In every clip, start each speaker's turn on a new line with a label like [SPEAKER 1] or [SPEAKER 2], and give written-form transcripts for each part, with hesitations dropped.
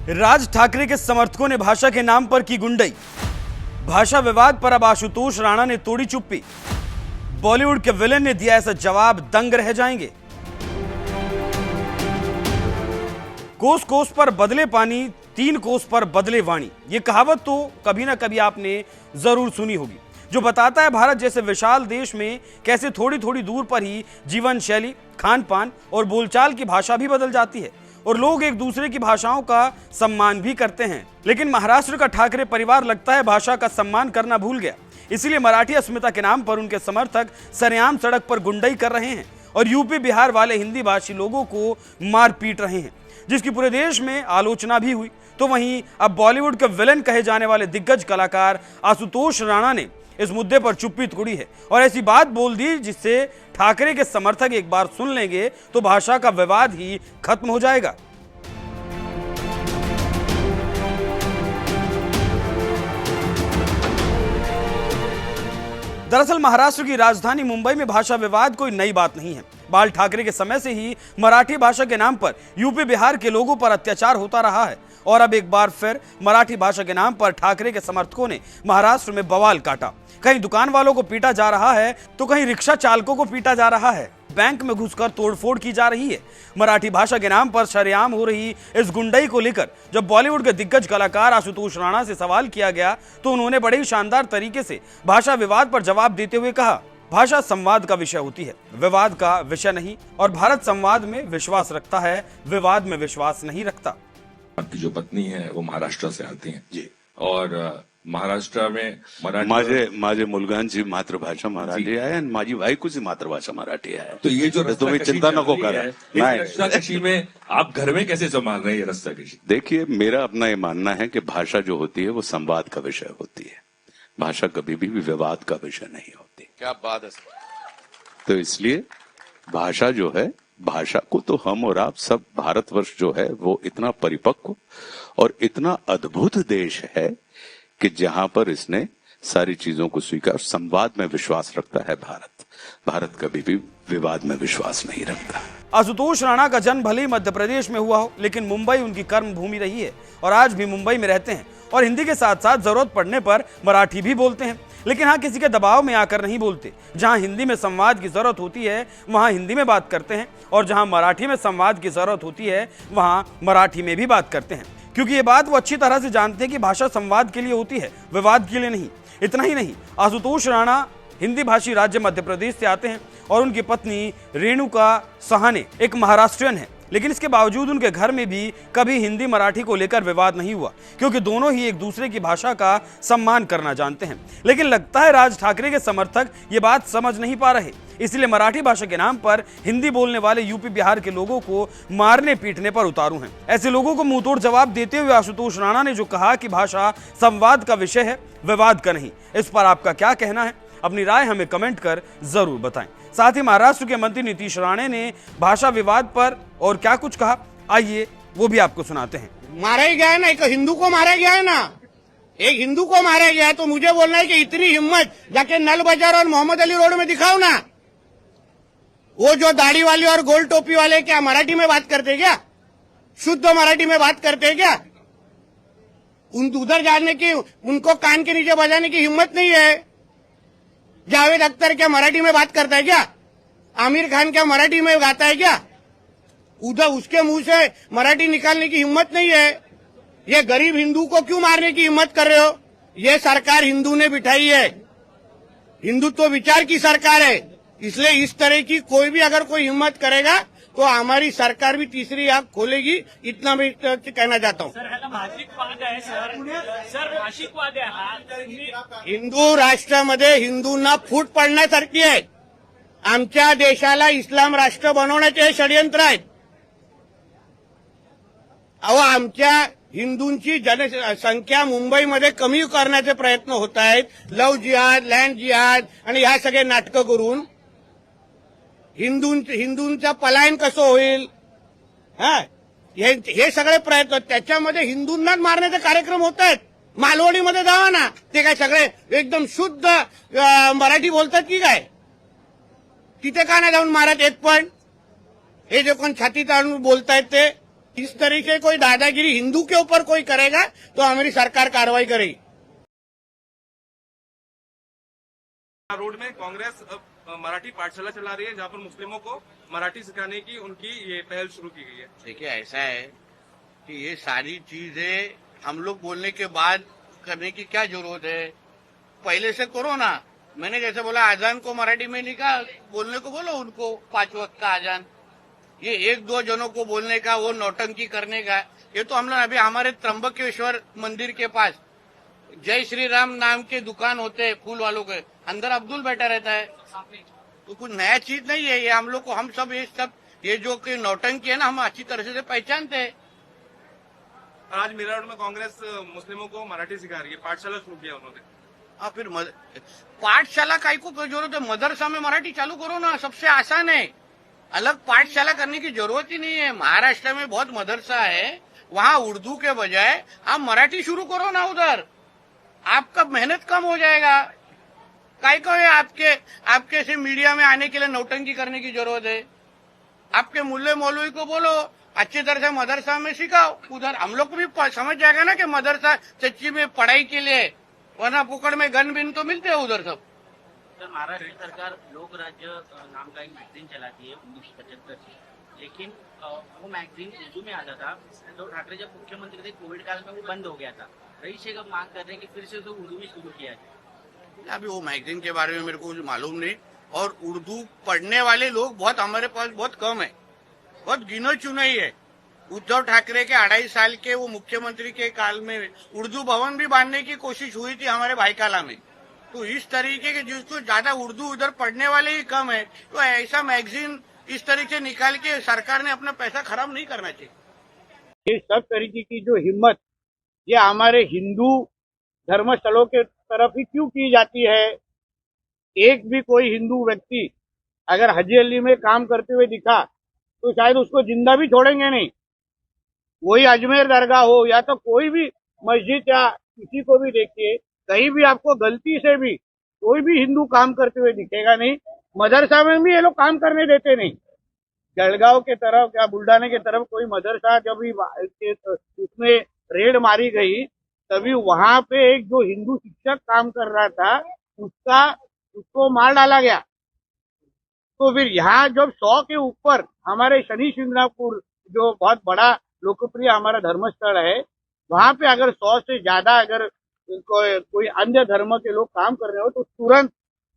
[SPEAKER 1] राज ठाकरे के समर्थकों ने भाषा के नाम पर की गुंडई। भाषा विवाद पर अब आशुतोष राणा ने तोड़ी चुप्पी। बॉलीवुड के विलेन ने दिया ऐसा जवाब, दंग रह जाएंगे। कोस कोस पर बदले पानी, 3 कोस पर बदले वाणी। यह कहावत तो कभी ना कभी आपने जरूर सुनी होगी, जो बताता है भारत जैसे विशाल देश में कैसे थोड़ी थोड़ी दूर पर ही जीवन शैली, खान पान और बोलचाल की भाषा भी बदल जाती है और लोग एक दूसरे की भाषाओं का सम्मान भी करते हैं। लेकिन महाराष्ट्र का ठाकरे परिवार लगता है भाषा का सम्मान करना भूल गया। इसीलिए मराठी अस्मिता के नाम पर उनके समर्थक सरेआम सड़क पर गुंडई कर रहे हैं और यूपी बिहार वाले हिंदी भाषी लोगों को मार पीट रहे हैं, जिसकी पूरे देश में आलोचना भी हुई। तो वहीं अब बॉलीवुड के विलेन कहे जाने वाले दिग्गज कलाकार आशुतोष राणा ने इस मुद्दे पर चुप्पी तोड़ी है और ऐसी बात बोल दी जिससे ठाकरे के समर्थक एक बार सुन लेंगे तो भाषा का विवाद ही खत्म हो जाएगा। दरअसल महाराष्ट्र की राजधानी मुंबई में भाषा विवाद कोई नई बात नहीं है। बाल ठाकरे के समय से ही मराठी भाषा के नाम पर यूपी बिहार के लोगों पर अत्याचार होता रहा है और अब एक बार फिर मराठी भाषा के नाम पर ठाकरे के समर्थकों ने महाराष्ट्र में बवाल काटा। कहीं दुकान वालों को पीटा जा रहा है तो कहीं रिक्शा चालकों को पीटा जा रहा है। बैंक में घुसकर तोड़फोड़ की जा रही है। मराठी भाषा के नाम पर शरेआम हो रही इस गुंडई को लेकर जब बॉलीवुड के दिग्गज कलाकार आशुतोष राणा से सवाल किया गया तो उन्होंने बड़े ही शानदार तरीके से भाषा विवाद पर जवाब देते हुए कहा, भाषा संवाद का विषय होती है, विवाद का विषय नहीं, और भारत संवाद में विश्वास रखता है, विवाद में विश्वास नहीं रखता।
[SPEAKER 2] आपकी जो पत्नी है वो महाराष्ट्र से आती हैं जी, और महाराष्ट्र में
[SPEAKER 3] माझे मुलगांची मातृभाषा मराठी आहे आणि माझी बायकोची मातृभाषा मराठी आहे।
[SPEAKER 2] तो ये जो
[SPEAKER 3] तुम्हें चिंता नको करा।
[SPEAKER 2] रस्साकशी में आप घर में कैसे संभाल रहे हैं रस्साकशी?
[SPEAKER 3] देखिए, मेरा अपना ये मानना है कि भाषा जो होती है वो संवाद का विषय होती है। भाषा कभी भी विवाद का विषय नहीं होती।
[SPEAKER 4] क्या बात है।
[SPEAKER 3] तो इसलिए भाषा जो है, भाषा को तो हम और आप सब, भारतवर्ष जो है वो इतना परिपक्व और इतना अद्भुत देश है कि जहां पर इसने सारी चीजों को स्वीकार, संवाद में विश्वास रखता है। भारत कभी भी विवाद में विश्वास नहीं रखता।
[SPEAKER 1] आशुतोष राणा का जन्म भले ही मध्य प्रदेश में हुआ हो, लेकिन मुंबई उनकी कर्म भूमि रही है और आज भी मुंबई में रहते हैं और हिंदी के साथ साथ जरूरत पड़ने पर मराठी भी बोलते हैं। लेकिन हाँ, किसी के दबाव में आकर नहीं बोलते। जहां हिंदी में संवाद की जरूरत होती है वहां हिंदी में बात करते हैं और जहां मराठी में संवाद की जरूरत होती है वहां मराठी में भी बात करते हैं, क्योंकि ये बात वो अच्छी तरह से जानते हैं कि भाषा संवाद के लिए होती है, विवाद के लिए नहीं। इतना ही नहीं, आशुतोष राणा हिंदी भाषी राज्य मध्य प्रदेश से आते हैं और उनकी पत्नी रेणुका सहाने एक महाराष्ट्रियन है। लेकिन इसके बावजूद उनके घर में भी कभी हिंदी मराठी को लेकर विवाद नहीं हुआ, क्योंकि दोनों ही एक दूसरे की भाषा का सम्मान करना जानते हैं। लेकिन लगता है राज ठाकरे के समर्थक ये बात समझ नहीं पा रहे, इसलिए मराठी भाषा के नाम पर हिंदी बोलने वाले यूपी बिहार के लोगों को मारने पीटने पर उतारू हैं। ऐसे लोगों को मुंहतोड़ जवाब देते हुए आशुतोष राणा ने जो कहा कि भाषा संवाद का विषय है, विवाद का नहीं, इस पर आपका क्या कहना है? अपनी राय हमें कमेंट कर जरूर बताएं। साथ ही महाराष्ट्र के मंत्री नीतीश राणे ने भाषा विवाद पर और क्या कुछ कहा, आइए वो भी आपको सुनाते हैं।
[SPEAKER 5] मारा ही गया है ना, एक हिंदू को मारा गया है ना, एक हिंदू को मारा गया है, तो मुझे बोलना है कि इतनी हिम्मत जाके नल बाजार और मोहम्मद अली रोड में दिखाओ ना। वो जो दाढ़ी वाले और गोल टोपी वाले क्या मराठी में बात करते क्या? शुद्ध मराठी में बात करते क्या? उधर जाने की, उनको कान के नीचे बजाने की हिम्मत नहीं है। जावेद अख्तर क्या मराठी में बात करता है क्या? आमिर खान क्या मराठी में गाता है क्या? उधर उसके मुंह से मराठी निकालने की हिम्मत नहीं है। ये गरीब हिंदू को क्यों मारने की हिम्मत कर रहे हो? ये सरकार हिंदू ने बिठाई है, हिंदुत्व विचार की सरकार है, इसलिए इस तरह की कोई भी अगर कोई हिम्मत करेगा तो हमारी सरकार भी तीसरी आंख खोलेगी, इतना मैं कहना चाहता हूँ। हिंदू राष्ट्रामध्ये हिंदूंना फूट पडण्यासारखी आहे। आमच्या देशाला इस्लाम राष्ट्र बनवण्याचे हे षडयंत्र आहेत। अहो, आमच्या हिंदूंची जनसंख्या मुंबईमध्ये कमी करण्याचे प्रयत्न होत आहेत, लव्ह जिहाद, लँड जिहाद आणि ह्या सगळे नाटकं करून हिंदूंचं पलायन कसं होईल, हे सगळे प्रयत्न, त्याच्यामध्ये हिंदूंनाच मारण्याचे कार्यक्रम होत आहेत। मालवणीमध्ये जावा ना, ते काय सगळे एकदम शुद्ध मराठी बोलतात की काय? तिथे का नाही जाऊन मारत एक पण? हे जे कोण छाती ताणून बोलतायत इस तरीके कोई दादागिरी हिंदू के ऊपर कोई करेगा तो हमारी सरकार कार्रवाई करेगी।
[SPEAKER 4] रोड में कांग्रेस अब मराठी पाठशाला चला रही है जहां पर मुस्लिमों को मराठी सिखाने की उनकी ये पहल शुरू की गई है।
[SPEAKER 5] देखिए ऐसा है कि ये सारी चीजें हम लोग बोलने के बाद करने की क्या जरूरत है, पहले से करो ना। मैंने जैसे बोला आजान को मराठी में लिखा, बोलने को बोलो उनको 5 वक्त का आजान। ये 1-2 जनों को बोलने का, वो नौटंकी करने का, ये तो हम लोग अभी हमारे त्र्यंबकेश्वर मंदिर के पास जय श्री राम नाम के दुकान होते हैं फूल वालों के, अंदर अब्दुल बैठा रहता है। तो कुछ नया चीज नहीं है ये, हम लोग को हम सब ये जो कि नौटंकी है ना, हम अच्छी तरह से पहचानते हैं।
[SPEAKER 4] आज मेरठ में कांग्रेस मुस्लिमों को मराठी सिखा रही है, पाठशाला शुरू किया उन्होंने।
[SPEAKER 5] हाँ, फिर पाठशाला काई को कोई जरूरत है, मदरसा में मराठी चालू करो ना, सबसे आसान है। अलग पाठशाला करने की जरूरत ही नहीं है। महाराष्ट्र में बहुत मदरसा है, वहाँ उर्दू के बजाय आप मराठी शुरू करो ना उधर, आपका मेहनत कम हो जाएगा। काई को है आपके से मीडिया में आने के लिए नौटंकी करने की जरूरत है। आपके मुल्ले मौलवी को बोलो अच्छी तरह से मदरसा में सिखाओ, उधर हम लोग को भी समझ जाएगा ना कि मदरसा सच्ची में पढ़ाई के लिए, वरना पुकड़ में गन बिन तो मिलते हैं उधर सब।
[SPEAKER 6] सर, महाराष्ट्र सरकार लोक राज्य नाम का एक मैगजीन चलाती है 1975 से, लेकिन वो मैगजीन उर्दू में आता था। उद्धव ठाकरे जब मुख्यमंत्री थे कोविड काल में वो बंद हो गया था। रईस शेख अब मांग कर रहे हैं कि फिर से उसे उर्दू में शुरू किया जाए।
[SPEAKER 5] अभी वो मैगजीन के बारे में मेरे को मालूम नहीं, और उर्दू पढ़ने वाले लोग बहुत हमारे पास बहुत कम है, बहुत गिनो चुने ही है। उद्धव ठाकरे के 2.5 साल के वो मुख्यमंत्री के काल में उर्दू भवन भी बांधने की कोशिश हुई थी हमारे भाईकाला में। तो इस तरीके के जिसको ज्यादा उर्दू उधर पढ़ने वाले ही कम है, तो ऐसा मैगजीन इस तरीके से निकाल के सरकार ने अपना पैसा खराब नहीं करना चाहिए। ये सब तरीके की जो हिम्मत ये हमारे हिंदू धर्मस्थलों के तरफ ही क्यों की जाती है? एक भी कोई हिंदू व्यक्ति अगर हजी अली में काम करते हुए दिखा तो शायद उसको जिंदा भी छोड़ेंगे नहीं। वही अजमेर दरगाह हो या तो कोई भी मस्जिद या किसी को भी देखिए, कहीं भी आपको गलती से भी कोई भी हिंदू काम करते हुए दिखेगा नहीं। मदरसा में भी ये लोग काम करने देते नहीं। जलगांव के तरफ या बुल्ढाने के तरफ कोई मदरसा जब भी उसमें रेड मारी गई, तभी वहां पे एक जो हिंदू शिक्षक काम कर रहा था उसको मार डाला गया। तो फिर यहाँ जब 100 के ऊपर हमारे शनि शिंगणापुर जो बहुत बड़ा लोकप्रिय हमारा धर्मस्थल है, वहां पे अगर 100 से ज्यादा अगर कोई अन्य धर्म के लोग काम कर रहे हो तो तुरंत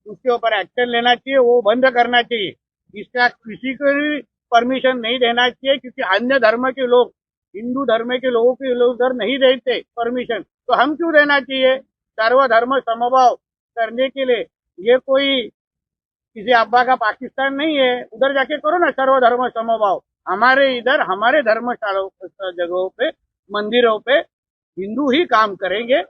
[SPEAKER 5] उसके ऊपर एक्शन लेना चाहिए, वो बंद करना चाहिए। इसका किसी को भी परमिशन नहीं देना चाहिए, क्योंकि अन्य धर्म के लोग हिंदू धर्म के लोगों के लोग उधर नहीं देते परमिशन, तो हम क्यों देना चाहिए? सर्वधर्म समभाव करने के लिए ये कोई किसी अब्बा का पाकिस्तान नहीं है, उधर जाके करो ना सर्वधर्म समभाव। हमारे इधर हमारे धर्मशालाओं जगहों पे मंदिरों पे हिंदू ही काम करेंगे।